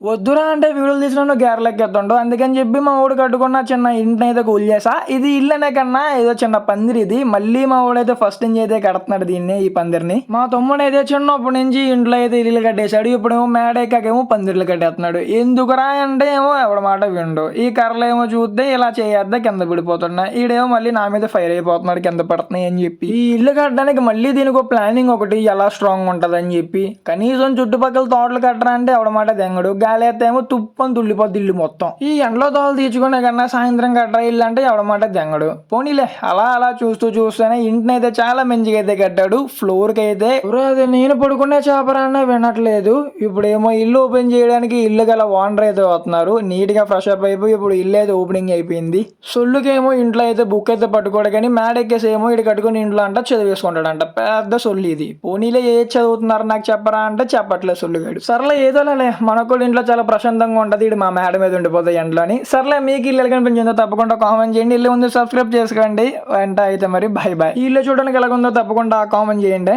వద్దురా అంటే వీడియోలు తీసిన గేర్లెక్కేస్తుండవు. అందుకని చెప్పి మా ఊడు కట్టుకున్న చిన్న ఇంటిని అయితే కూల్చేసా. ఇది ఇల్లు అనే కన్నా ఏదో చిన్న పందిరి ఇది. మళ్ళీ మా ఊడైతే ఫస్ట్ నుంచి అయితే కడుతున్నాడు దీన్ని, ఈ పందిరిని. మా తమ్ముడు అయితే చిన్నప్పటి నుంచి ఇంట్లో అయితే ఇల్లు కట్టేశాడు. ఇప్పుడేమో మేడెక్కాకేమో పందిర్లు కట్టేస్తున్నాడు. ఎందుకురా అంటే ఏమో ఎవడ మాట విండు. ఈ కర్రలు ఏమో చూస్తే ఇలా చేయద్దా కింద పడిపోతున్నా. ఈడేమో మళ్ళీ నా మీద ఫైర్ అయిపోతున్నాడు కింద పడుతున్నాయి అని చెప్పి. ఈ ఇల్లు కట్టడానికి మళ్ళీ దీనికి ఒక ప్లానింగ్ ఒకటి ఎలా స్ట్రాంగ్ ఉంటది అని చెప్పి. కనీసం చుట్టుపక్కల తోటలు కట్టరా అంటే ఎవడ మాట దెంగడు. గాలేతేమో తుప్పని తుల్లిపోద్ది ఇల్లు మొత్తం. ఈ ఎండలో తోలు తీర్చుకునే కన్నా సాయంత్రం కట్టరా ఇల్లు అంటే ఎవడమాట దెంగడు. పోనీలే అలా చూస్తూనే ఇంటిని అయితే చాలా మంచిగా అయితే కట్టాడు. ఫ్లోర్ కి అయితే అదే నేను పడుకునే చేపరాన్న వినట్లేదు. ఇప్పుడేమో ఇల్లు ఓపెన్ చేయడానికి ఇల్లు గల ఓనర్ అయితే వస్తున్నారు. నీట్ గా ఫ్రెష్ అప్ అయిపోయి ఇప్పుడు ఇల్లు అయితే ఓపెనింగ్ అయిపోయింది. సొల్లుకేమో ఇంట్లో అయితే బుక్ అయితే పట్టుకోడు కానీ మేడెక్కేసి ఏమో ఇటు కట్టుకుని ఇంట్లో అంట చదివేసుకుంటాడంట. పెద్ద సొల్లు ఇది. పోనీలే ఏది చదువుతున్నారు నాకు చెప్పరా అంటే చెప్పట్లేదు సొల్లుగాడు. సర్లే ఏదోలే మనకు కూడా ఇంట్లో చాలా ప్రశాంతంగా ఉంటుంది. ఇటు మా మేడ మీద ఉండిపోతాయి ఎండ్లోని. సర్లే మీకు ఇల్లు కనిపించిందో తప్పకుండా కామెంట్ చేయండి. ఇల్లు ఉంది సబ్స్క్రైబ్ చేసుకోండి. వెంట అయితే మరి బాయ్. ఇల్లు చూడడానికి ఎలాగుందో తప్పకుండా కామెంట్ చేయండి.